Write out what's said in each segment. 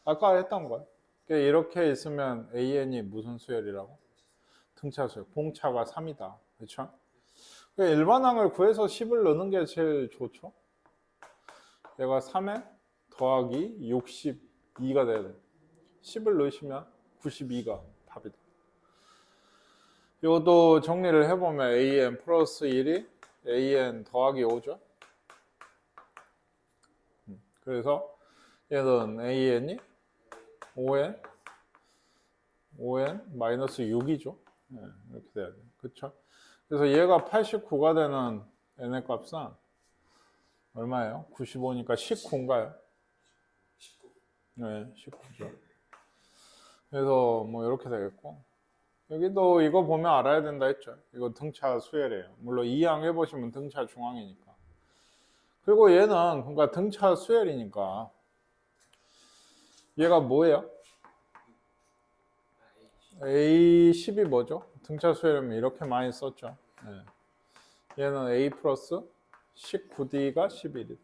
아까 했던 거예요. 그러니까 이렇게 있으면 AN이 무슨 수열이라고? 등차 수열. 공차가 3이다. 그렇죠? 그러니까 일반항을 구해서 10을 넣는 게 제일 좋죠. 얘가 3에 더하기 62가 돼야 돼. 10을 넣으시면 92가 답이다. 이것도 정리를 해보면 AN 플러스 1이 AN 더하기 5죠. 그래서 얘는 AN이 5N 마이너스 6이죠. 네, 이렇게 돼야 돼요. 그쵸? 그래서 얘가 89가 되는 n의 값은 얼마예요? 95니까 19인가요? 19. 네, 19죠. 그래서 뭐 이렇게 되겠고, 여기도 이거 보면 알아야 된다 했죠. 이거 등차 수열이에요. 물론 이항 해보시면 등차 중항이니까. 그리고 얘는 그러니까 등차 수열이니까 얘가 뭐예요? A10이 뭐죠? 등차 수열이면 이렇게 많이 썼죠. 네. 얘는 A 플러스 19D가 11이다.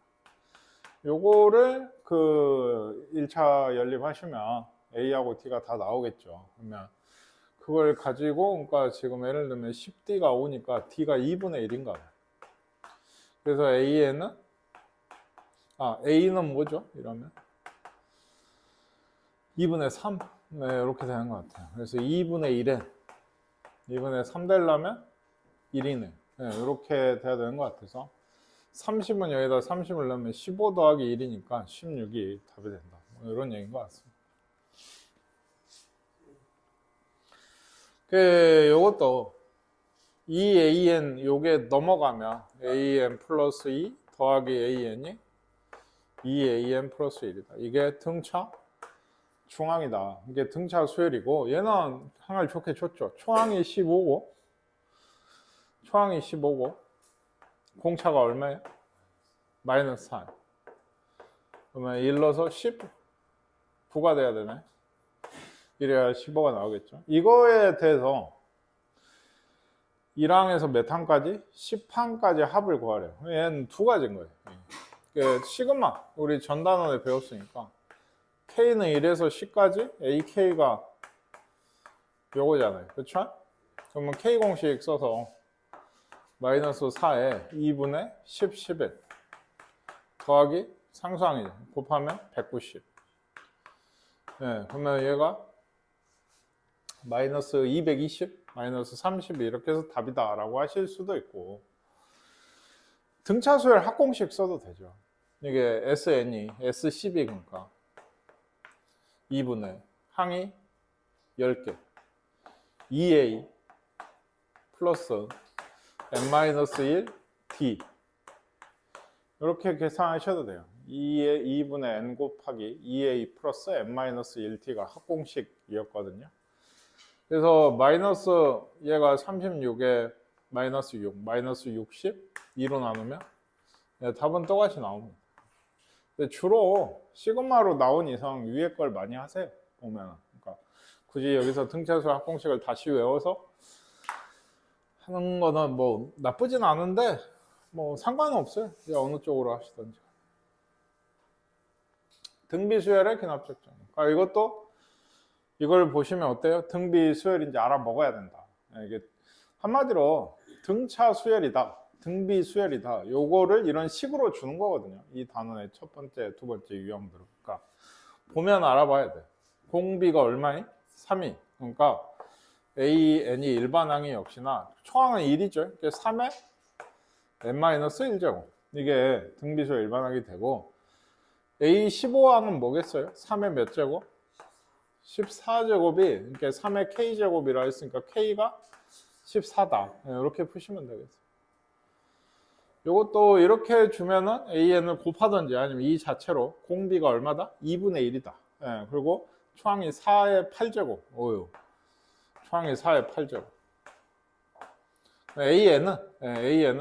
요거를 그 1차 연립하시면 A하고 D가 다 나오겠죠. 그러면 그걸 가지고 그러니까 지금 예를 들면 10D가 오니까 D가 2분의 1인가 봐요. 그래서 A는 뭐죠? 이러면 2분의 3. 네, 이렇게 되는 것 같아요. 그래서 2분의 1에 2분의 3 되려면 1이네. 네, 이렇게 돼야 되는 것 같아서 30은 여기다 30을 넣으면 15 더하기 1이니까 16이 답이 된다. 뭐 이런 얘기인 것 같습니다. 요것도 EAN 요게 넘어가면 AN 플러스 2 더하기 AN이 EAN 플러스 1이다. 이게 등차 중항이다. 이게 등차 수열이고 얘는 항을 좋게 줬죠. 초항이 15고 공차가 얼마예요? 마이너스 4. 그러면 1 넣어서 19가 돼야 되네. 이래야 15가 나오겠죠. 이거에 대해서 1항에서 몇 항까지? 10항까지 합을 구하래요. 얘는 두 가지인 거예요. 시그마 우리 전 단원에 배웠으니까 K는 1에서 10까지 AK가 요거잖아요. 그렇죠? 그러면 K 공식 써서 마이너스 4에 2분의 10, 11 더하기 상수항이죠. 곱하면 190. 네, 그러면 얘가 마이너스 220, 마이너스 30 이렇게 해서 답이다 라고 하실 수도 있고 등차수열 합공식 써도 되죠. 이게 SN이 S10이 그러니까 2분의 항이 10개 2A 플러스 N-1 D 이렇게 계산하셔도 돼요. 2분의 N 곱하기 2A 플러스 N-1T가 합공식이었거든요. 그래서 마이너스 얘가 36에 마이너스 6, 마이너스 60, 2로 나누면 답은 똑같이 나옵니다. 근데 주로 시그마로 나온 이상 위에 걸 많이 하세요. 보면 그러니까 굳이 여기서 등차수 합공식을 다시 외워서 하는 거는 뭐 나쁘진 않은데 뭐 상관은 없어요. 어느 쪽으로 하시든지. 등비수열의 기납적정. 그러니까 이것도 이걸 보시면 어때요? 등비 수열인지 알아먹어야 된다. 이게 한마디로 등차 수열이다, 등비 수열이다. 요거를 이런 식으로 주는 거거든요. 이 단원의 첫 번째, 두 번째 유형들은. 그러니까 보면 알아봐야 돼. 공비가 얼마니? 3이. 그러니까 AN이 일반항이 역시나 초항은 1이죠. 3에 N-1제곱. 이게 등비수열 일반항이 되고 A15항은 뭐겠어요? 3의 몇 제곱? 14제곱이 그러니까 3의 K제곱이라 했으니까 K가 14다. 이렇게 푸시면 되겠어요. 이것도 이렇게 주면은 AN을 곱하든지 아니면 이 자체로 공비가 얼마다? 2분의 1이다. 그리고 초항이 4의 8제곱. 초항이 4의 8제곱. AN은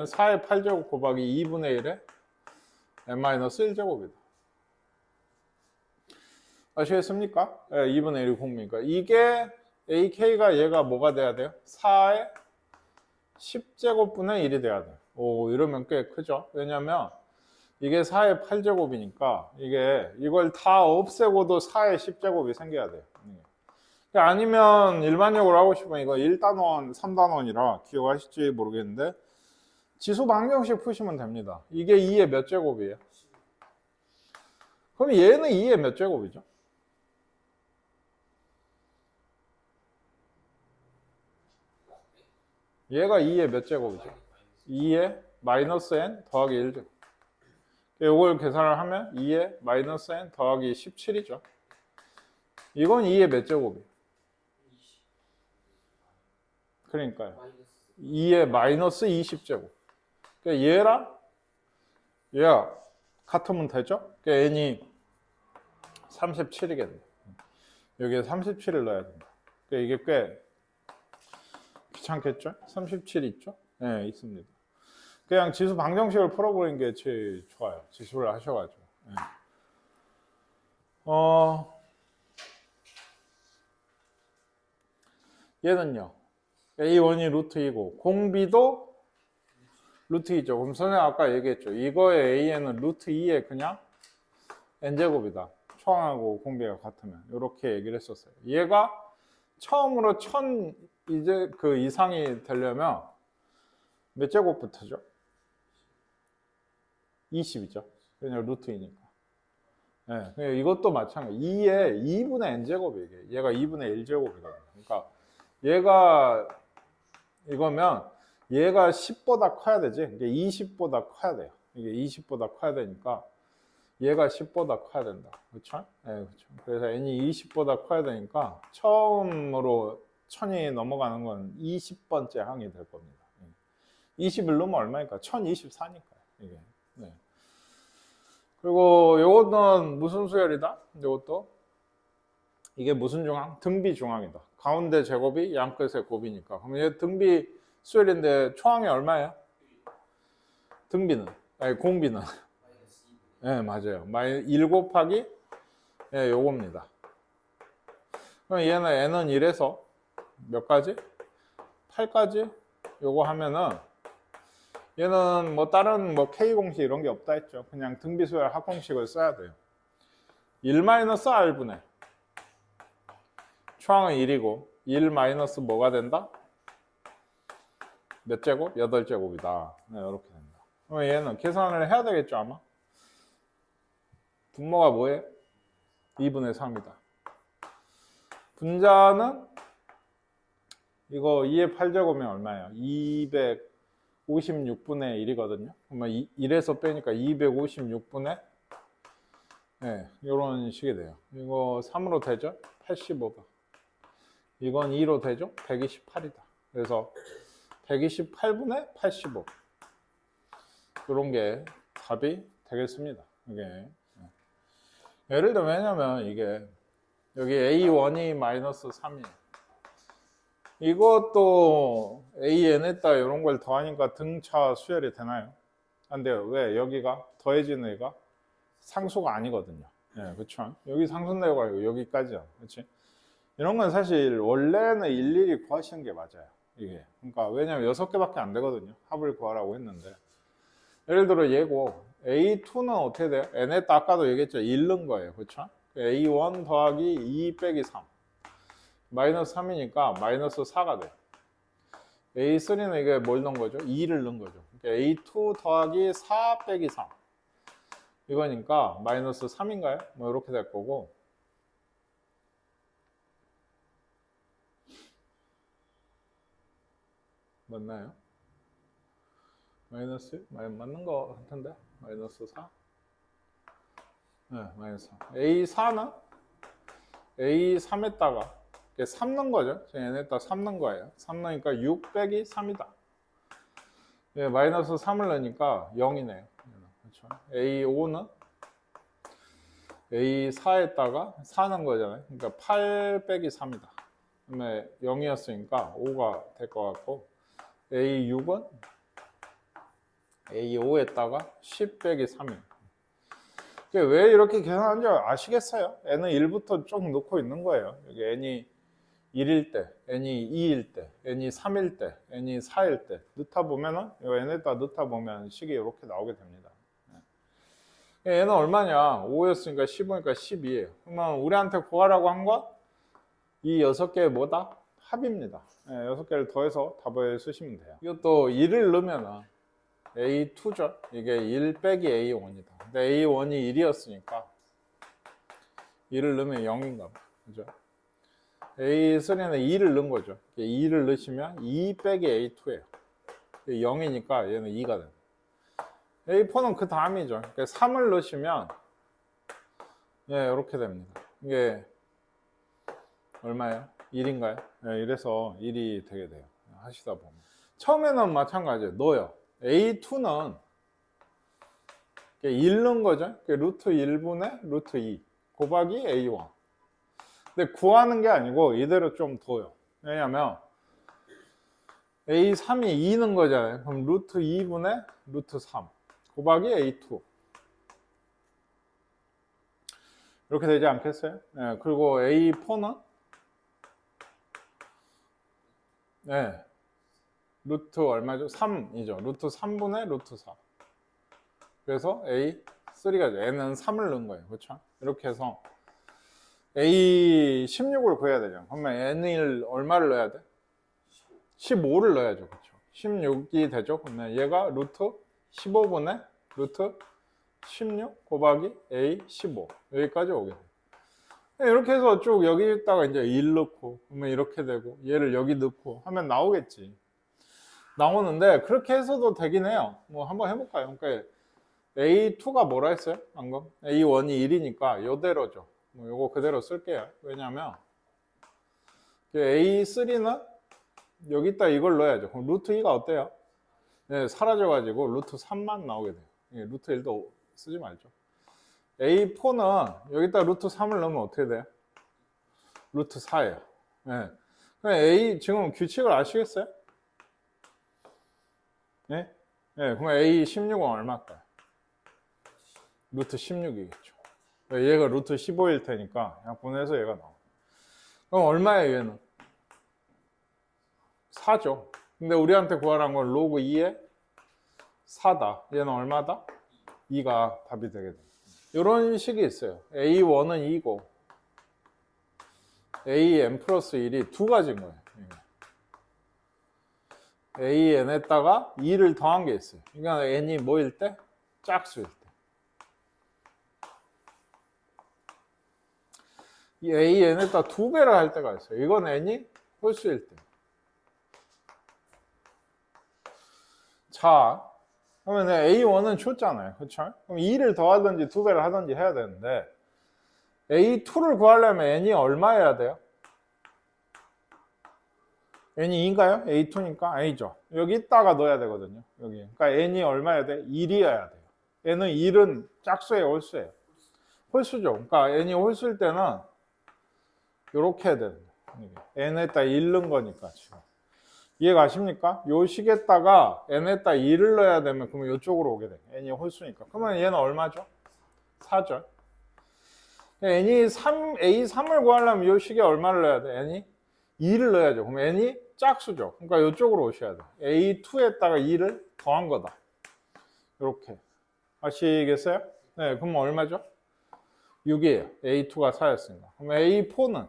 4의 8제곱 곱하기 2분의 1에 N-1제곱이다. 아시겠습니까? 2분의 1이 공비니까. 이게 AK가 얘가 뭐가 돼야 돼요? 4의 10제곱분의 1이 돼야 돼요. 이러면 꽤 크죠? 왜냐면 이게 4의 8제곱이니까 이걸 다 없애고도 4의 10제곱이 생겨야 돼요. 아니면 일반적으로 하고 싶으면 이거 1단원, 3단원이라 기억하실지 모르겠는데 지수 방정식 푸시면 됩니다. 이게 2의 몇 제곱이에요? 그럼 얘는 2의 몇 제곱이죠? 얘가 2의 몇 제곱이죠? 2의 마이너스 n 더하기 1제곱. 이걸 계산을 하면 2의 마이너스 n 더하기 17이죠. 이건 2의 몇 제곱이에요? 그러니까요. 2의 마이너스 20제곱. 그러니까 얘가 같으면 되죠? 그러니까 n이 37이겠네. 여기에 37을 넣어야 된다. 그러니까 이게 꽤 귀찮겠죠? 37 있죠? 네, 있습니다. 그냥 지수 방정식을 풀어보는 게 제일 좋아요. 지수를 하셔가지고. 네. 얘는요. A1이 루트 2고 공비도 루트 2죠. 그럼 선생님 아까 얘기했죠. 이거의 AN은 루트 2의 그냥 n제곱이다. 초항하고 공비가 같으면 이렇게 얘기를 했었어요. 얘가 처음으로 1000 이제 그 이상이 되려면 몇 제곱부터죠? 20이죠. 그냥 루트 2니까. 네, 이것도 마찬가지. 2의 2분의 n제곱이에요. 얘가 2분의 1제곱이거든요. 그러니까 얘가 이거면 얘가 10보다 커야 되지. 이게 20보다 커야 돼요. 이게 20보다 커야 되니까 얘가 10보다 커야 된다. 그렇죠? 네, 그렇죠. 그래서 n이 20보다 커야 되니까 처음으로 1000이 넘어가는 건 20번째 항이 될 겁니다. 20을 넣으면 얼마니까? 1024니까요. 이게. 네. 그리고 요거는 무슨 수열이다? 요것도 이게 무슨 중항? 등비 중항이다. 가운데 제곱이 양끝의 곱이니까. 그럼 얘 등비 수열인데 초항이 얼마예요? 등비는? 아니 공비는? 네, 맞아요. 1 곱하기 네, 요겁니다. 그럼 얘는 n은 1에서 몇 가지? 8까지? 요거 하면은 얘는 뭐 다른 뭐 K공식 이런 게 없다 했죠. 그냥 등비수열 합공식을 써야 돼요. 1-R분의 초항은 1이고 1 마이너스 뭐가 된다? 몇 제곱? 8제곱이다. 네, 이렇게 된다. 그럼 얘는 계산을 해야 되겠죠 아마? 분모가 뭐예요? 2분의 3이다. 분자는 이거 2의 8제곱이면 얼마예요? 256분의 1이거든요. 그러면 1에서 빼니까 256분의 네, 이런 식이 돼요. 이거 3으로 되죠? 85가. 이건 2로 되죠? 128이다. 그래서 128분의 85. 이런 게 답이 되겠습니다. 이게. 예를 들면 왜냐면 이게 여기 A1이 마이너스 3이에요. 이것도 AN에다 이런 걸 더하니까 등차 수열이 되나요? 안 돼요. 왜? 여기가 더해지는 애가 상수가 아니거든요. 예, 그렇죠. 여기 상수인데가 아니고 여기까지야. 그렇지? 이런 건 사실 원래는 일일이 구하시는 게 맞아요. 이게. 그러니까 왜냐면 6개밖에 안 되거든요. 합을 구하라고 했는데. 예를 들어 얘고 A2는 어떻게 돼요? n에다 아까도 얘기했죠. 1 넣은 거예요. 그렇죠? A1 더하기 2 빼기 3. 마이너스 3이니까 마이너스 4가 돼요. A3는 이게 뭘 넣은 거죠? 2를 넣은 거죠. 그러니까 A2 더하기 4 빼기 3. 이거니까 마이너스 3인가요? 뭐 이렇게 될 거고. 맞나요? 마이너스? 맞는 거 같은데? 마이너스 4? 네, 마이너스 4. A4는? A3에다가 3 넣은 거죠. 얘네에다 3 넣은 거예요. 3 넣으니까 6 빼기 3이다. 예, 마이너스 3을 넣으니까 0이네요. 그렇죠? A5는 A4에다가 4 넣은 거잖아요. 그러니까 8 빼기 3이다. 그다음에 0이었으니까 5가 될 것 같고 A6은 A5에다가 10 빼기 3이에요. 왜 이렇게 계산하는지 아시겠어요? n은 1부터 쭉 넣고 있는 거예요. 여기 n이 1일 때, n이 2일 때, n이 3일 때, n이 4일 때 넣다 보면은 이 n에다 넣다 보면 식이 이렇게 나오게 됩니다. 얘는 얼마냐? 5였으니까 15니까 12예요. 그러면 우리한테 구하라고 한 건 이 6개의 뭐다? 합입니다. 6개를 더해서 답을 쓰시면 돼요. 이것도 1을 넣으면 A2죠. 이게 1 빼기 A1이다. 근데 A1이 1이었으니까 1을 넣으면 0인가 봐. 그죠? A3는 2를 넣은 거죠. 2를 넣으시면 2 빼기 A2예요. 0이니까 얘는 2가 됩니다. A4는 그 다음이죠. 3을 넣으시면 이렇게 됩니다. 이게 얼마예요? 1인가요? 이래서 1이 되게 돼요. 하시다 보면. 처음에는 마찬가지예요. 넣어요. A2는 1 넣은 거죠. 루트 1분의 루트 2 곱하기 A1. 근데 구하는 게 아니고 이대로 좀 둬요. 왜냐면 A3이 2 넣은 거잖아요. 그럼 루트 2분의 루트 3 곱하기 A2. 이렇게 되지 않겠어요? 그리고 A4는 루트 얼마죠? 3이죠. 루트 3분의 루트 4. 그래서 A3가 N은 3을 넣은 거예요. 그렇죠? 이렇게 해서 A16을 구해야 되죠. 그러면 N을 얼마를 넣어야 돼? 15를 넣어야죠. 그렇죠? 16이 되죠. 그러면 얘가 루트 15분의 루트 16 곱하기 A15 여기까지 오게 돼요. 이렇게 해서 쭉 여기다가 이제 1 넣고 그러면 이렇게 되고 얘를 여기 넣고 하면 나오겠지. 나오는데 그렇게 해서도 되긴 해요. 뭐 한번 해볼까요? 그러니까 A2가 뭐라 했어요? 방금 A1이 1이니까 이대로죠. 뭐 요거 그대로 쓸게요. 왜냐면 A3는 여기다 이걸 넣어야죠. 그럼 루트 2가 어때요? 사라져가지고 루트 3만 나오게 돼요. 루트 1도 쓰지 말죠. A4는 여기다 루트 3을 넣으면 어떻게 돼요? 루트 4예요. 그럼 지금 규칙을 아시겠어요? 그럼 A16은 얼마일까요? 루트 16이겠죠. 얘가 루트 15일 테니까 그냥 보내서 얘가 나와. 그럼 얼마예요, 얘는? 4죠. 근데 우리한테 구하라는 건 로그 2에 4다. 얘는 얼마다? 2가 답이 되게 됩니다. 이런 식이 있어요. A1은 2고 AN 플러스 1이 두 가지인 거예요. AN에다가 2를 더한 게 있어요. 그러니까 N이 뭐일 때? 짝수일 때. 이 AN에다 2배를 할 때가 있어요. 이건 N이 홀수일 때. 자, 그러면 A1은 줬잖아요. 그렇죠? 그럼 2를 더하든지 2배를 하든지 해야 되는데 A2를 구하려면 N이 얼마여야 돼요? N이 2인가요? A2니까 아니죠. 여기 있다가 넣어야 되거든요. 여기. 그러니까 N이 얼마여야 돼? 1이어야 돼요. N은 1은 짝수예요, 홀수예요? 홀수죠. 그러니까 N이 홀수일 때는 이렇게 해야 됩니다. N에다 1 넣은 거니까 지금. 이해 가십니까? 요 식에다가 N에다 2를 넣어야 되면 그러면 이쪽으로 오게 돼요. N이 홀수니까. 그러면 얘는 얼마죠? 4죠. N이 A3을 구하려면 요 식에 얼마를 넣어야 돼? N이 2를 넣어야죠. 그럼 N이 짝수죠. 그러니까 이쪽으로 오셔야 돼. A2에다가 2를 더한 거다. 이렇게. 아시겠어요? 네, 그럼 얼마죠? 6이에요. A2가 4였습니다. 그럼 A4는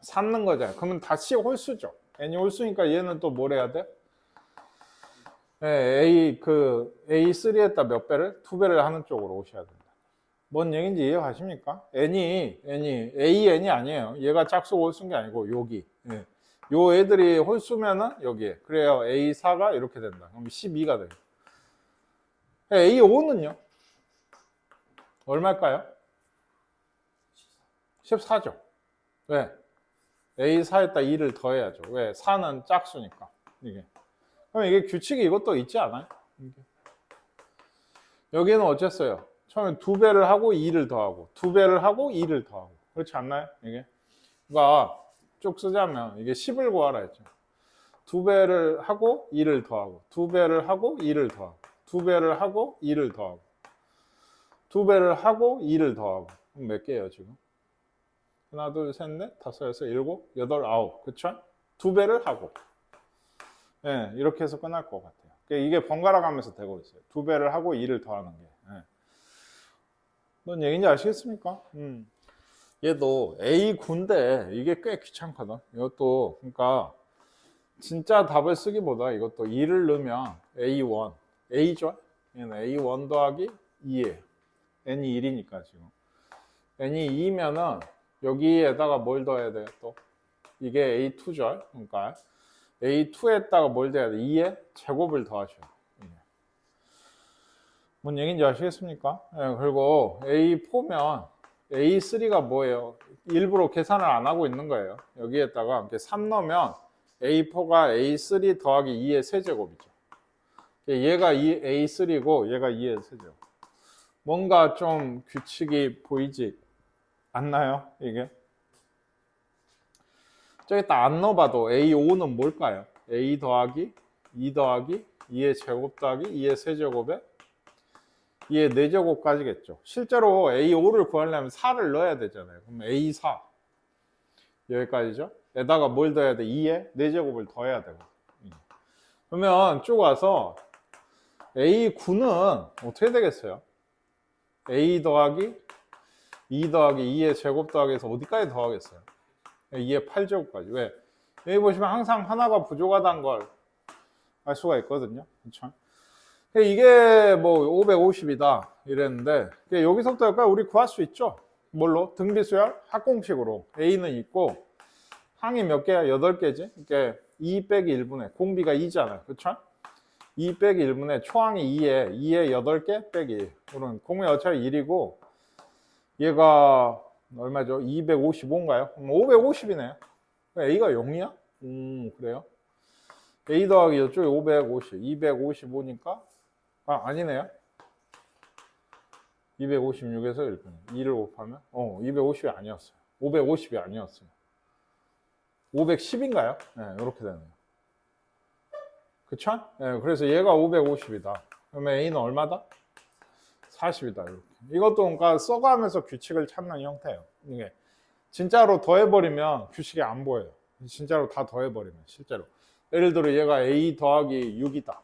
3 넣은 거잖아요. 그러면 다시 홀수죠. N이 홀수니까 얘는 또 뭘 해야 돼? 네, A3에다 몇 배를? 2배를 하는 쪽으로 오셔야 된다. 뭔 얘기인지 이해가십니까? AN이 아니에요. 얘가 짝수 홀수인 게 아니고 여기. 요 애들이 홀수면은 여기에. 그래요. A4가 이렇게 된다. 그럼 12가 돼요. A5는요? 얼마일까요? 14죠. 왜? A4에다 2를 더해야죠. 왜? 4는 짝수니까. 이게. 그럼 이게 규칙이 이것도 있지 않아요? 여기는 어쨌어요? 처음에 2배를 하고 2를 더하고 2배를 하고 2를 더하고 그렇지 않나요? 이게 그러니까 쭉 쓰자면 이게 10을 구하라 했죠. 2배를 하고 2를 더하고 2배를 하고 2를 더하고 2배를 하고 2를 더하고 2배를 하고 2를 더하고 그럼 몇 개예요 지금? 하나 둘셋넷 다섯 여섯 일곱 여덟 아홉 그쵸? 2배를 하고 이렇게 해서 끝날 것 같아요. 이게 번갈아 가면서 되고 있어요. 2배를 하고 2를 더하는 게 뭔 얘기인지 아시겠습니까? 얘도 A9인데 이게 꽤 귀찮거든. 이것도 그러니까 진짜 답을 쓰기보다 이것도 2를 넣으면 A1, A죠? 얘는 A1 더하기 2에 n이 1이니까 지금 n이 2면은 여기에다가 뭘 더해야 돼요? 또 이게 A2죠? 그러니까 A2에다가 뭘 더해야 돼? 2의 제곱을 더하셔요. 뭔 얘기인지 아시겠습니까? 네, 그리고 A4면 A3가 뭐예요? 일부러 계산을 안 하고 있는 거예요. 여기에다가 이렇게 3 넣으면 A4가 A3 더하기 2의 세제곱이죠. 얘가 A3고 얘가 2의 세제곱. 뭔가 좀 규칙이 보이지 않나요? 이게? 저기 딱 안 넣어봐도 A5는 뭘까요? A 더하기 2 더하기 2의 제곱 더하기 2의 세제곱에 2의 4제곱까지겠죠. 실제로 A5를 구하려면 4를 넣어야 되잖아요. 그럼 A4 여기까지죠. 에다가 뭘 더해야 돼? 2의 4제곱을 더해야 되고. 그러면 쭉 와서 A9는 어떻게 되겠어요? A 더하기 2 더하기 2의 제곱 더하기해서 어디까지 더하겠어요? 2의 8제곱까지. 왜? 여기 보시면 항상 하나가 부족하다는 걸 알 수가 있거든요. 그렇죠? 이게 뭐 550이다 이랬는데 여기서부터 약간 우리 구할 수 있죠. 뭘로? 등비수열 합공식으로 A는 있고 항이 몇 개야? 8개지. 이게 2 빼기 1분의 공비가 2잖아요. 그렇죠? 2 빼기 1분의 초항이 2에 8개 빼기 1. 그럼 공이 어차피 1이고 얘가 얼마죠? 255인가요? 550이네요. A가 0이야? 그래요? A 더하기 이쪽에 550, 255니까 아니네요. 256에서 1분. 2를 곱하면 250이 아니었어요. 550이 아니었어요. 510인가요? 네, 이렇게 되네요. 그쵸? 네, 그래서 얘가 550이다. 그러면 A는 얼마다? 40이다. 이렇게. 이것도 그러니까 써가면서 규칙을 찾는 형태예요. 이게 진짜로 더해버리면 규칙이 안 보여요. 진짜로 다 더해버리면 실제로. 예를 들어 얘가 A 더하기 6이다.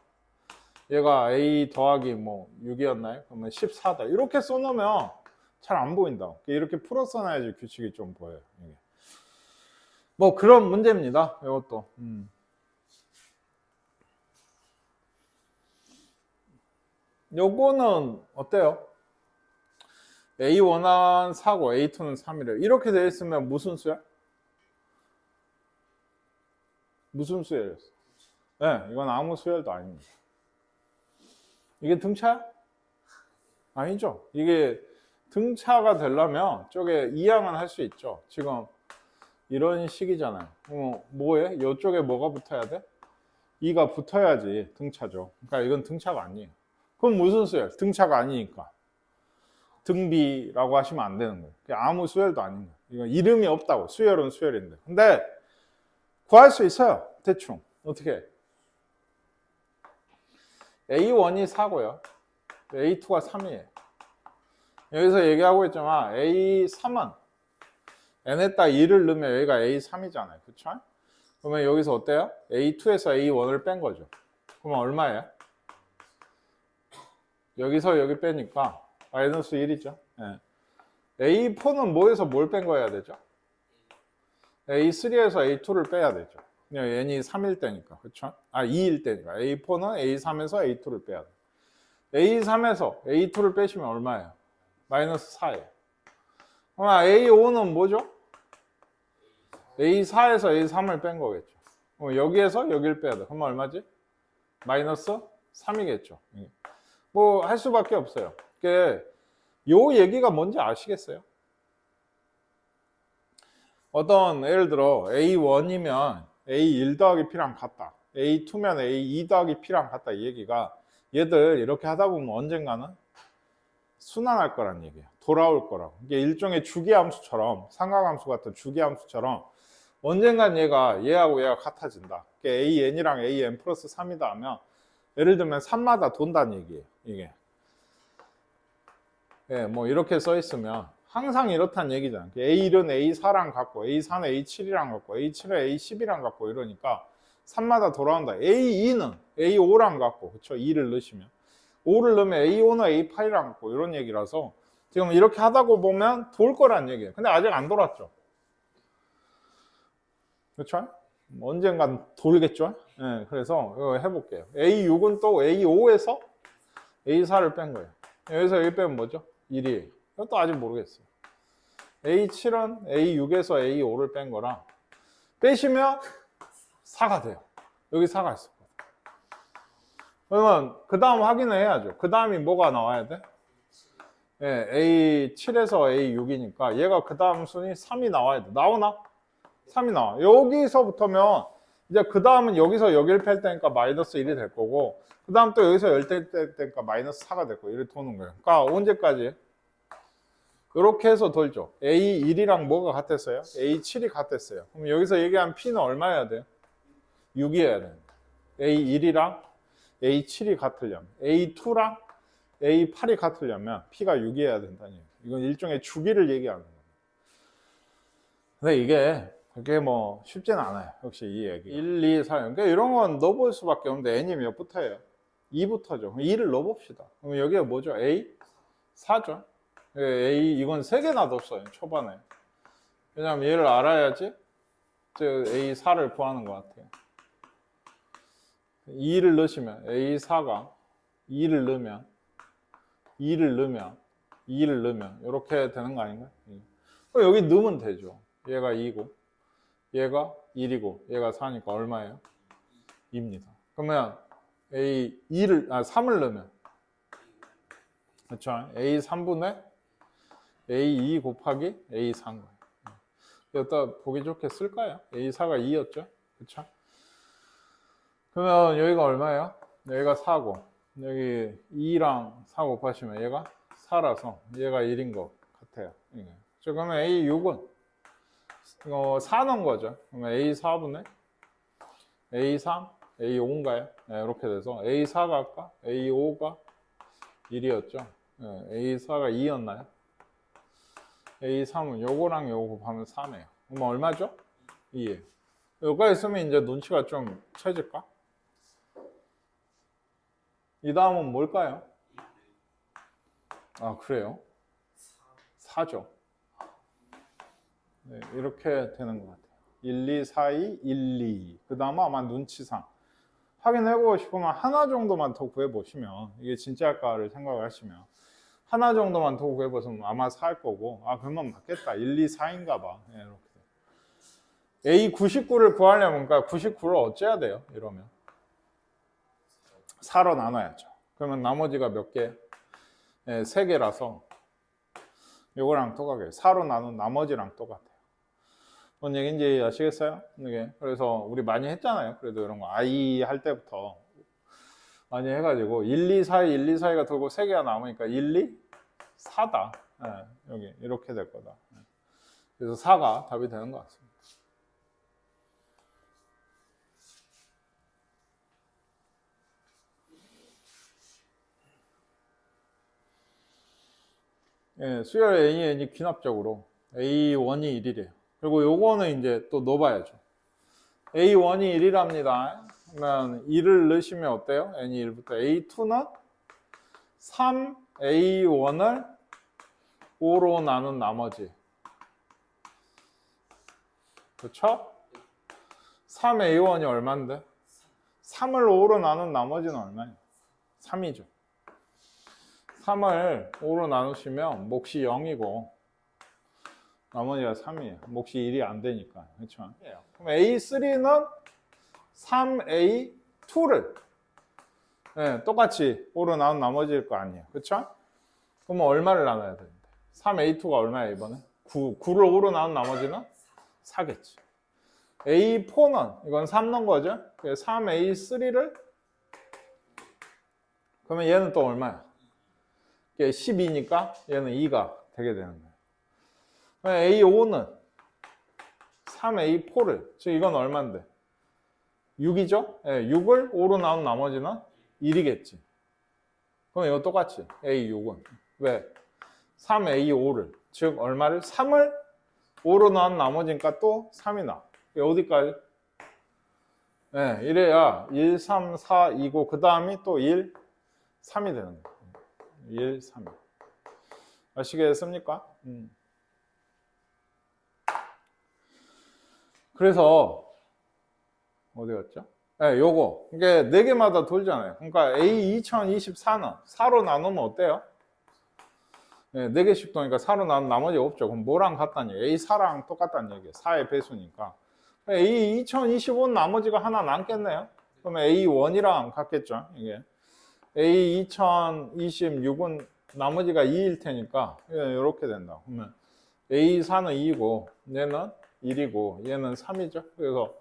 얘가 A 더하기 뭐 6이었나요? 그러면 14다. 이렇게 써놓으면 잘 안 보인다. 이렇게 풀어 써놔야지 규칙이 좀 보여요. 이게. 뭐 그런 문제입니다. 이것도. 요거는 어때요? A1은 4고 A2는 3이래요. 이렇게 되어 있으면 무슨 수야? 무슨 수열이었어? 네, 이건 아무 수열도 아닙니다. 이게 등차야? 아니죠. 이게 등차가 되려면 저게 이항은 할 수 있죠. 지금 이런 식이잖아요. 뭐해? 이쪽에 뭐가 붙어야 돼? 2가 붙어야지 등차죠. 그러니까 이건 등차가 아니에요. 그럼 무슨 수열? 등차가 아니니까. 등비라고 하시면 안 되는 거예요. 아무 수열도 아닌 거예요. 이건 이름이 없다고. 수열은 수열인데. 근데 구할 수 있어요. 대충. 어떻게? A1이 4고요. A2가 3이에요. 여기서 얘기하고 있지만 A3은 n에다 2를 넣으면 여기가 A3이잖아요. 그쵸? 그러면 여기서 어때요? A2에서 A1을 뺀 거죠. 그러면 얼마예요? 여기서 여기 빼니까 마이너스 1이죠. 네. A4는 뭐에서 뭘 뺀 거여야 되죠? A3에서 A2를 빼야 되죠. 그냥 n이 3일 때니까. 그쵸? 2일 때니까. A4는 A3에서 A2를 빼야 돼. A3에서 A2를 빼시면 얼마예요? 마이너스 4예요. 그럼 A5는 뭐죠? A4에서 A3을 뺀 거겠죠. 여기에서 여기를 빼야 돼. 그러면 얼마지? 마이너스 3이겠죠. 뭐 할 수밖에 없어요. 요 얘기가 뭔지 아시겠어요? 어떤 예를 들어 A1이면 A1 더하기 P랑 같다. A2면 A2 더하기 P랑 같다. 이 얘기가 얘들 이렇게 하다 보면 언젠가는 순환할 거란 얘기예요. 돌아올 거라고. 이게 일종의 주기함수처럼 삼각함수 같은 주기함수처럼 언젠간 얘하고 얘가 같아진다. AN이랑 AN 플러스 3이다 하면 예를 들면 3마다 돈다는 얘기예요. 이게. 예, 뭐 이렇게 써 있으면 항상 이렇다는 얘기잖아요. A1은 A4랑 같고 A4는 A7이랑 같고 A7은 A10이랑 같고 이러니까 3마다 돌아온다. A2는 A5랑 같고 그쵸? 2를 넣으시면 5를 넣으면 A5는 A8이랑 같고 이런 얘기라서 지금 이렇게 하다 보면 돌 거란 얘기예요. 근데 아직 안 돌았죠. 그렇죠? 언젠간 돌겠죠? 네, 그래서 이거 해볼게요. A6은 또 A5에서 A4를 뺀 거예요. 여기서 여기 빼면 뭐죠? 1이에요. 이것도 아직 모르겠어요. A7은 A6에서 A5를 뺀 거라 빼시면 4가 돼요. 여기 4가 있어. 그러면 그 다음 확인을 해야죠. 그 다음이 뭐가 나와야 돼? 네, A7에서 A6이니까 얘가 그 다음 순위 3이 나와야 돼. 나오나? 3이 나와. 여기서부터면 이제 그 다음은 여기서 여기를 뺄 때니까 마이너스 1이 될 거고 그 다음 또 여기서 열 때니까 마이너스 4가 될 거예요. 이렇게 도는 거예요. 그러니까 언제까지? 이렇게 해서 돌죠. A1이랑 뭐가 같았어요? A7이 같았어요. 그럼 여기서 얘기한 P는 얼마여야 돼요? 6이어야 돼요. A1이랑 A7이 같으려면 A2랑 A8이 같으려면 P가 6이어야 된다는 얘기예요. 이건 일종의 주기를 얘기하는 거예요. 근데 이게 그게 뭐 쉽지는 않아요. 역시 이 얘기. 1, 2, 4. 그러니까 이런 건 넣어볼 수밖에 없는데 n이 몇부터예요? 2부터죠. 그럼 2를 넣어봅시다. 그럼 여기가 뭐죠? A? 4죠. A 이건 3개나 넣었어요. 초반에. 왜냐면 얘를 알아야지 A4를 구하는 것 같아요. 2를 넣으시면 A4가 2를 넣으면 2를 넣으면 2를 넣으면 이렇게 되는 거 아닌가요? 그럼 여기 넣으면 되죠. 얘가 2고 얘가 1이고 얘가 4니까 얼마예요? 2입니다. 그러면 A3을 넣으면 그렇죠? A3분의 A2 곱하기 A4인 거예요. 여기다 보기 좋게 쓸까요? A4가 2였죠? 그렇죠? 그러면 여기가 얼마예요? 여기가 4고 여기 2랑 4 곱하시면 얘가 4라서 얘가 1인 것 같아요. 그러면 A6은 4 넣은 거죠. 그러면 A4분의 A3, A5인가요? 네, 이렇게 돼서 A4가 아까 A5가 1이었죠. 네, A4가 2였나요? A3은 요거랑 요거 곱하면 4네요. 그럼 얼마죠? 2예요. 여기까지 쓰면 이제 눈치가 좀 채질까? 이 다음은 뭘까요? 아, 그래요? 4죠. 네, 이렇게 되는 것 같아요. 1, 2, 4, 2, 1, 2. 그 다음은 아마 눈치상. 확인해보고 싶으면 하나 정도만 더 구해보시면, 이게 진짜일까를 생각을 하시면, 하나 정도만 더 구해보시면 아마 4일 거고, 아, 그러면 맞겠다. 1, 2, 4인가 봐. 네, 이렇게. A 99를 구하려면, 그러니까 99를 어째야 돼요? 이러면. 4로 나눠야죠. 그러면 나머지가 몇 개? 네, 3개라서, 요거랑 똑같아요. 4로 나눈 나머지랑 똑같아요. 뭔 얘기인지 아시겠어요? 이게 그래서 우리 많이 했잖아요. 그래도 이런 거 I 할 때부터 많이 해가지고 1, 2, 4, 1, 2, 4가 돌고 3개가 남으니까 1, 2, 4다. 네, 여기 이렇게 될 거다. 그래서 4가 답이 되는 것 같습니다. 예, 수열 N이 귀납적으로 A1이 1이래요. 그리고 요거는 이제 또 넣어봐야죠. A1이 1이랍니다. 그러면 1을 넣으시면 어때요? N이 1부터. A2는 3A1을 5로 나눈 나머지. 그렇죠? 3A1이 얼마인데? 3을 5로 나눈 나머지는 얼마예요? 3이죠. 3을 5로 나누시면 몫이 0이고 나머지가 3이에요. 몫이 1이 안 되니까. 그렇죠? 그럼 A3는 3A2를 네, 똑같이 5로 나눈 나머지일 거 아니에요. 그렇죠? 그러면 얼마를 나눠야 되는데? 3A2가 얼마예요, 이번에? 9. 9를 5로 나눈 나머지는 4겠지. A4는 이건 3 넣은 거죠? 3A3를 그러면 얘는 또 얼마야? 12니까 얘는 2가 되게 되는 거예요. A5는 3A4를 즉 이건 얼마인데? 6이죠? 네, 6을 5로 나눈 나머지는 1이겠지. 그럼 이거 똑같이 A6은 왜? 3A5를 즉 얼마를? 3을 5로 나눈 나머지니까 또 3이 나. 어디까지? 네, 이래야 1, 3, 4, 2고 그 다음이 또 1, 3이 되는 거예요. 1, 3. 아시겠습니까? 그래서 어디 갔죠? 네, 요거 이게 4개마다 돌잖아요. 그러니까 A 2024는 4로 나누면 어때요? 네, 4개씩 도니까 4로 나누면 나머지 없죠. 그럼 뭐랑 같다는 얘기예요? A4랑 똑같다는 얘기예요. 4의 배수니까. A 2025는 나머지가 하나 남겠네요. 그러면 A1이랑 같겠죠. 이게 A 2026은 나머지가 2일 테니까 이렇게 된다. 그러면 A4는 2이고 얘는 1이고 얘는 3이죠. 그래서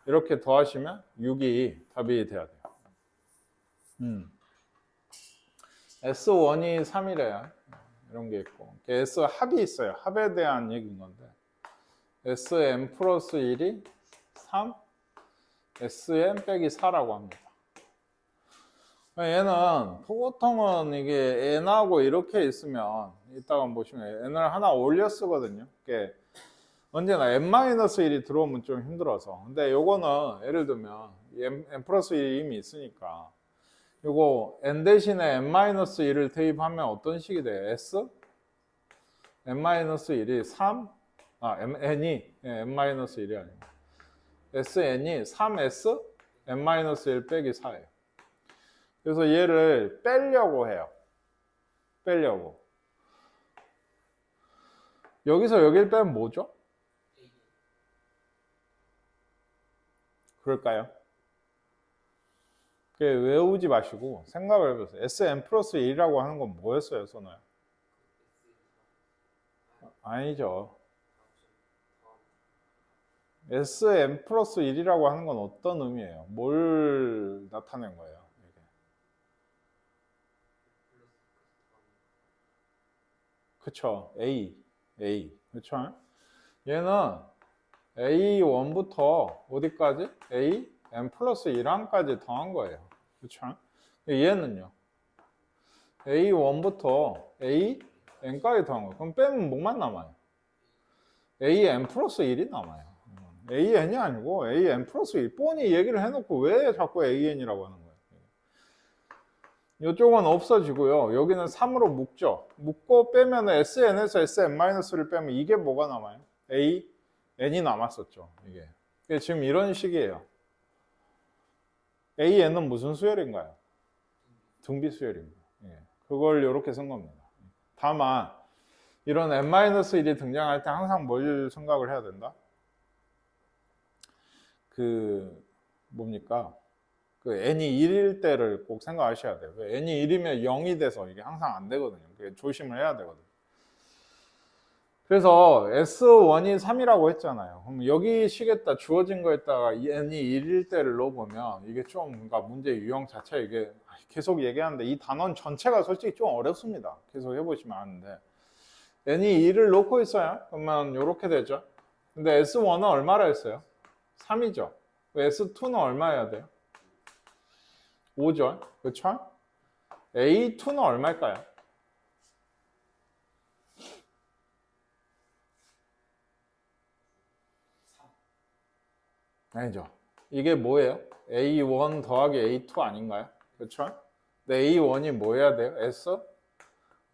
이렇게 더하시면 6이 답이 돼야 돼요. S1이 3이래요. 이런 게 있고 S 합이 있어요. 합에 대한 얘기인 건데 Sn 플러스 1이 3 Sn 빼기 4라고 합니다. 얘는 보통은 이게 n하고 이렇게 있으면 이따가 보시면 n을 하나 올려 쓰거든요. 이게 언제나 n-1이 들어오면 좀 힘들어서. 근데 요거는 예를 들면 n 플러스 1이 이미 있으니까 요거 n 대신에 n-1을 대입하면 어떤 식이 돼요? s? n-1이 3? n이 n-1이 아니고 sn이 3s n-1 빼기 4예요. 그래서 얘를 빼려고 해요. 빼려고. 여기서 여기를 빼면 뭐죠? 그럴까요? 외우지 마시고 생각을 해보세요. Sn 플러스 1이라고 하는 건 뭐였어요, 선호야? 아니죠. Sn 플러스 1이라고 하는 건 어떤 의미예요? 뭘 나타낸 거예요? 그쵸. A. 그쵸? 얘는 A1부터 어디까지? A, n 플러스 1항까지 더한 거예요. 그쵸? 얘는요. A1부터 A, n까지 더한 거예요. 그럼 빼면 뭐만 남아요? A, n 플러스 1이 남아요. A, n이 아니고 A, n 플러스 1. 뻔히 얘기를 해놓고 왜 자꾸 A, n이라고 하는 거예요? 이쪽은 없어지고요. 여기는 3으로 묶죠. 묶고 빼면 SN에서 SN-를 빼면 이게 뭐가 남아요? A, N이 남았었죠. 이게 지금 이런 식이에요. A, N은 무슨 수열인가요? 등비 수열입니다. 그걸 이렇게 쓴 겁니다. 다만 이런 N-1이 등장할 때 항상 뭘 생각을 해야 된다? 뭡니까? n이 1일 때를 꼭 생각하셔야 돼요. n이 1이면 0이 돼서 이게 항상 안 되거든요. 조심을 해야 되거든요. 그래서 S1이 3이라고 했잖아요. 그럼 여기 식에다 주어진 거에다가 n이 1일 때를 넣어보면 이게 좀 그러니까 문제 유형 자체 이게 계속 얘기하는데 이 단원 전체가 솔직히 좀 어렵습니다. 계속 해보시면 아는데 n이 2를 넣고 있어요. 그러면 이렇게 되죠. 근데 S1은 얼마라 했어요? 3이죠. S2는 얼마여야 돼요? 5죠. 그렇죠? A2는 얼마일까요? 아니죠. 이게 뭐예요? A1 더하기 A2 아닌가요? 그렇죠? 근데 A1이 뭐 해야 돼요?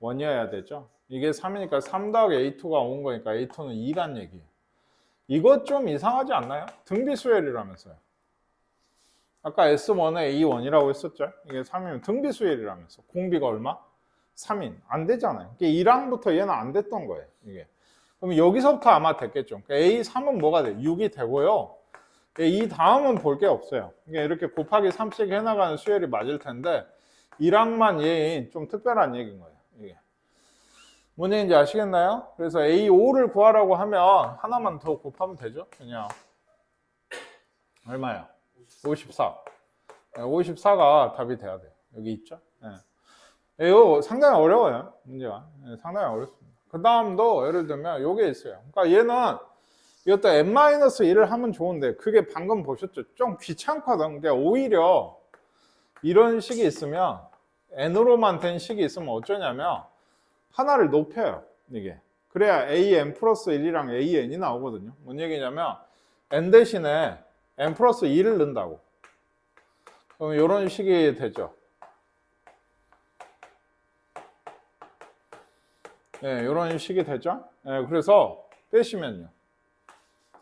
S1이어야 되죠. 이게 3이니까 3 더하기 A2가 온 거니까 A2는 2란 얘기예요. 이것 좀 이상하지 않나요? 등비수열이라면서요. 아까 S1에 A1이라고 했었죠? 이게 3이면 등비수열이라면서. 공비가 얼마? 3인. 안 되잖아요. 1항부터 얘는 안 됐던 거예요. 이게. 그럼 여기서부터 아마 됐겠죠. A3은 뭐가 돼요? 6이 되고요. 이 다음은 볼 게 없어요. 이렇게 곱하기 3씩 해나가는 수열이 맞을 텐데 1항만 얘 좀 특별한 얘기인 거예요. 이게. 뭔 얘기인지 아시겠나요? 그래서 A5를 구하라고 하면 하나만 더 곱하면 되죠. 그냥 얼마예요? 54. 54가 답이 돼야 돼요. 여기 있죠? 네. 이거 상당히 어려워요. 문제가. 네, 상당히 어렵습니다. 그 다음도 예를 들면 요게 있어요. 그러니까 얘는 이것도 n-1을 하면 좋은데 그게 방금 보셨죠? 좀 귀찮거든. 그러니까 오히려 이런 식이 있으면 n으로만 된 식이 있으면 어쩌냐면 하나를 높여요. 이게. 그래야 an 플러스 1이랑 an이 나오거든요. 뭔 얘기냐면 n 대신에 n 플러스 2를 넣는다고. 그럼 이런 식이 되죠. 예, 이런 식이 되죠. 예, 그래서 빼시면요.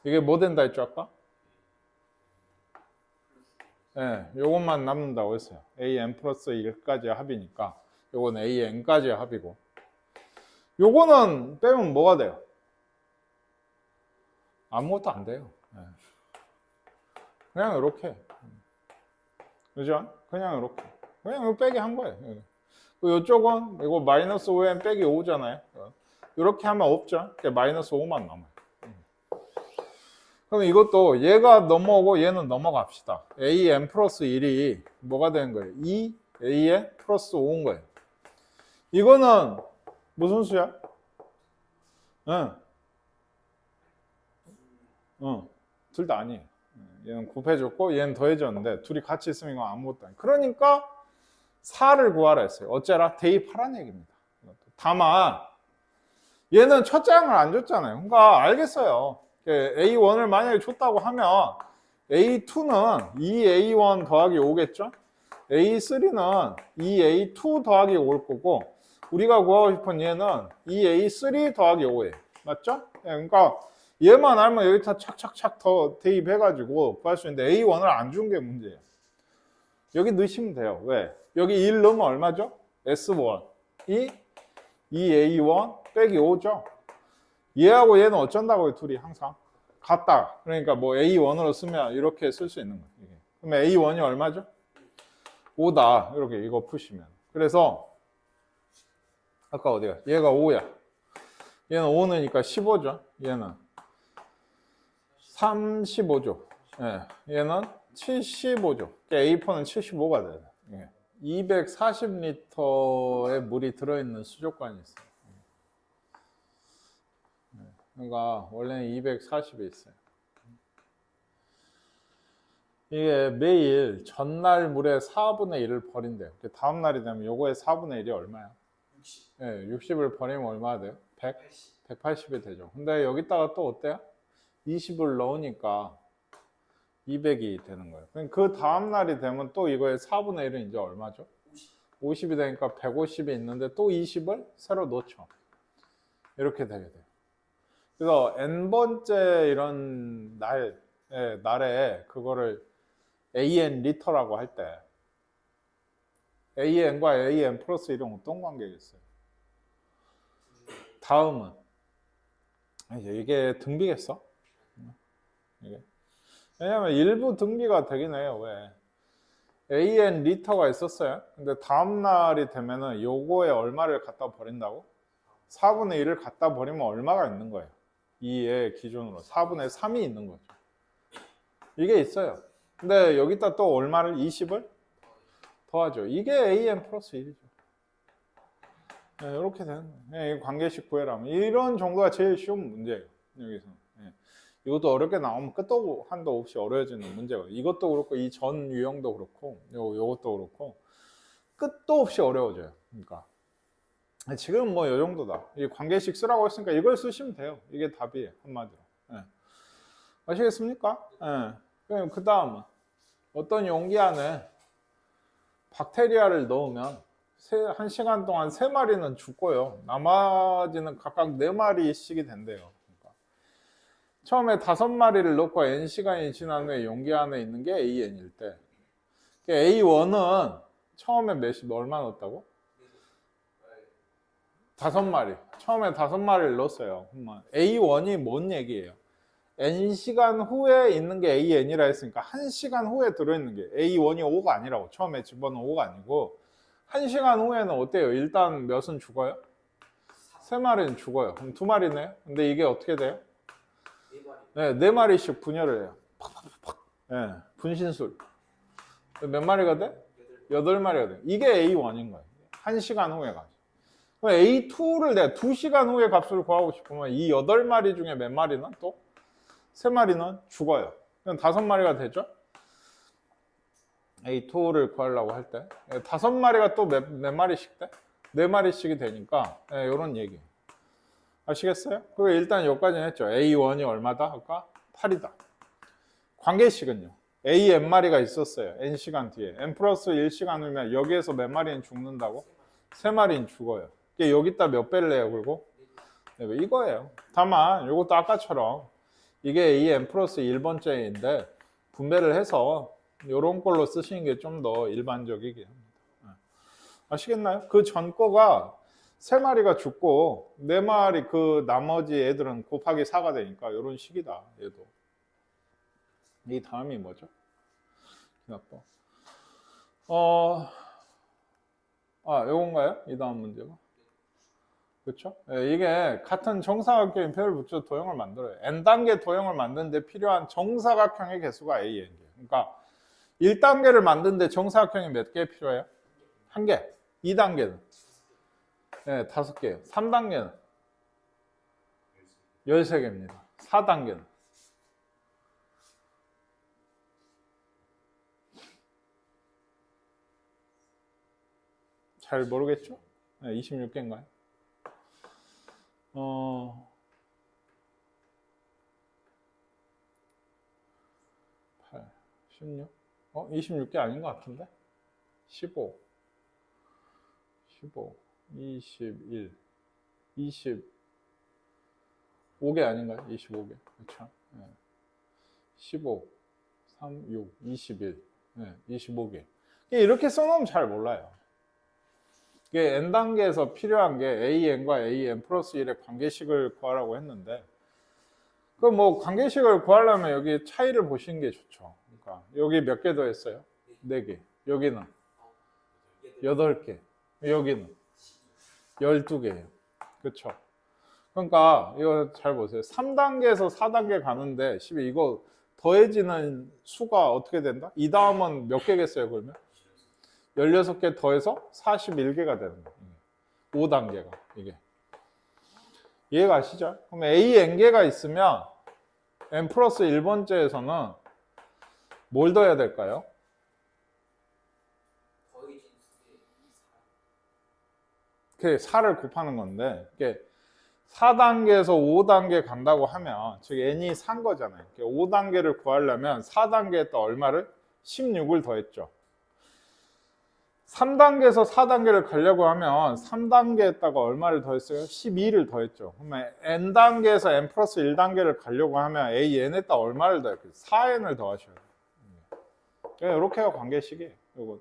이게 뭐 된다 했죠 아까? 예, 요것만 남는다고 했어요. an 플러스 1까지 합이니까 요건 an까지 합이고 요거는 빼면 뭐가 돼요? 아무것도 안 돼요. 예. 그냥 이렇게. 그죠? 그냥 이렇게. 그냥 이거 빼기 한 거예요. 이쪽은 이거 마이너스 5n 빼기 5잖아요. 이렇게 하면 없죠. 마이너스 5만 남아요. 그럼 이것도 얘가 넘어오고 얘는 넘어갑시다. an 플러스 1이 뭐가 되는 거예요? 2an 플러스 5인 거예요. 이거는 무슨 수야? 응. 응. 둘 다 아니에요. 얘는 곱해줬고 얘는 더해졌는데 둘이 같이 있으면 이건 아무것도 아니에요. 그러니까 4를 구하라 했어요. 어째라? 대입하라는 얘기입니다. 다만 얘는 첫 장을 안 줬잖아요. 그러니까 알겠어요. A1을 만약에 줬다고 하면 A2는 2A1 더하기 5겠죠? A3는 2A2 더하기 5일 거고 우리가 구하고 싶은 얘는 2A3 더하기 5예요. 맞죠? 그러니까 얘만 알면 여기다 착착착 더 대입해가지고 구할 수 있는데 A1을 안 준 게 문제예요. 여기 넣으시면 돼요. 왜? 여기 1 넣으면 얼마죠? S1이 2A1 빼기 5죠? 얘하고 얘는 어쩐다고요? 둘이 항상 같다. 그러니까 뭐 A1으로 쓰면 이렇게 쓸 수 있는 거예요. 그러면 A1이 얼마죠? 5다. 이렇게 이거 푸시면. 그래서 아까 어디가? 얘가 5야. 얘는 5니까 15죠. 얘는 35죠. 예. 얘는 75죠. A4는 75가 돼요. 예. 240리터의 물이 들어있는 수족관이 있어요. 그러니까 원래는 240이 있어요. 이게 매일 전날 물의 4분의 1을 버린대요. 다음 날이 되면 요거의 4분의 1이 얼마야? 60. 네, 60을 버리면 얼마나 돼요? 100? 180이 되죠. 근데 여기다가 또 어때요? 20을 넣으니까 200이 되는 거예요. 그 다음 날이 되면 또 이거의 4분의 1은 이제 얼마죠? 50이 되니까 150이 있는데 또 20을 새로 넣죠. 이렇게 되게 돼요. 그래서 n번째 이런 날에 그거를 an 리터라고 할 때 an과 an 플러스 1은 어떤 관계겠어요? 다음은 이게 등비겠어? 이게. 왜냐면 일부 등비가 되긴 해요. 왜? an 리터가 있었어요. 근데 다음 날이 되면은 요거에 얼마를 갖다 버린다고? 4분의 1을 갖다 버리면 얼마가 있는 거예요? 2의 기준으로 4분의 3이 있는 거죠. 이게 있어요. 근데 여기다 또 얼마를 20을 더하죠. 이게 an 플러스 1이죠. 네, 이렇게 되는 거예요. 관계식 구해라면 이런 정도가 제일 쉬운 문제예요. 여기서. 네. 이것도 어렵게 나오면 끝도 한도 없이 어려워지는 문제가 이것도 그렇고 이 전 유형도 그렇고 요것도 그렇고 끝도 없이 어려워져요. 그러니까 지금 뭐 이 정도다. 이 관계식 쓰라고 했으니까 이걸 쓰시면 돼요. 이게 답이에요. 한마디로. 네. 아시겠습니까? 네. 그 다음은 어떤 용기 안에 박테리아를 넣으면 1시간 동안 3마리는 죽고요. 나머지는 각각 4마리씩이 된대요. 그러니까 처음에 5마리를 넣고 n시간이 지난 후에 용기 안에 있는 게 an일 때 A1은 처음에 얼마 넣었다고? 5마리. 처음에 5마리를 넣었어요. A1이 뭔 얘기예요? n시간 후에 있는 게 an이라 했으니까 1시간 후에 들어있는 게 A1이 5가 아니라고. 처음에 집어넣은 5가 아니고 1시간 후에는 어때요? 일단 몇은 죽어요? 3마리는 죽어요. 그럼 2마리네요? 근데 이게 어떻게 돼요? 4마리. 네, 4마리씩 분열을 해요. 팍팍팍. 네, 분신술. 몇 마리가 돼? 8마리가 돼. 이게 A1인 거예요. 1시간 후에 가죠. 그럼 A2를 내가 2시간 후에 값을 구하고 싶으면 이 8마리 중에 몇 마리는 또? 3마리는 죽어요. 그럼 5마리가 되죠? A2를 구하려고 할 때 5마리가 또 몇 마리씩 돼? 4마리씩이 되니까 이런 얘기 아시겠어요? 그리고 일단 여기까지는 했죠. A1이 얼마다? 아까 8이다. 관계식은요. A n마리가 있었어요. n시간 뒤에 n 플러스 1시간 후면 여기에서 몇 마리는 죽는다고? 3마리는 죽어요. 여기다 몇 배를 해요? 그리고 이거예요. 다만 이것도 아까처럼 이게 AN 플러스 1번째인데 분배를 해서 이런 걸로 쓰시는 게 좀 더 일반적이긴 합니다. 아시겠나요? 그 전 거가 3마리가 죽고 4마리 그 나머지 애들은 곱하기 4가 되니까 이런 식이다. 얘도. 이 다음이 뭐죠? 요건가요? 이 다음 문제가? 그렇죠? 이게 같은 정사각형인 표를 붙여 도형을 만들어요. n단계 도형을 만드는데 필요한 정사각형의 개수가 AN개. 그러니까 1단계를 만드는데 정사각형이 몇 개 필요해요? 1개. 2단계는? 네, 5개예요. 3단계는? 13개입니다. 4단계는? 잘 모르겠죠? 네, 26개인가요? 8, 16? 26개 아닌 것 같은데? 15, 21, 25개 아닌가요? 25개. 그렇죠? 네. 15, 3, 6, 21, 네, 25개. 이렇게 써놓으면 잘 몰라요. 이게 n단계에서 필요한 게 AN과 AN 플러스 1의 관계식을 구하라고 했는데 그 뭐 관계식을 구하려면 여기 차이를 보시는 게 좋죠. 그러니까 여기 몇 개 더 했어요? 4개. 여기는 8개. 여기는 12개예요. 그렇죠? 그러니까 이거 잘 보세요. 3단계에서 4단계 가는데 이거 더해지는 수가 어떻게 된다? 이 다음은 몇 개겠어요, 그러면? 16개 더해서 41개가 되는 거예요. 5단계가 이게. 이해가 가시죠? 그럼 A n개가 있으면 n 플러스 1번째에서는 뭘 더해야 될까요? 그게 4를 곱하는 건데 이게 4단계에서 5단계 간다고 하면 즉 n이 4인 거잖아요. 5단계를 구하려면 4단계에다 얼마를? 16을 더했죠. 3단계에서 4단계를 가려고 하면 3단계에다가 얼마를 더했어요? 12를 더했죠. 그러면 n단계에서 n 플러스 1단계를 가려고 하면 an에다 얼마를 더했어요? 4n을 더하셔야 돼요. 이렇게가 관계식이에요. 요거.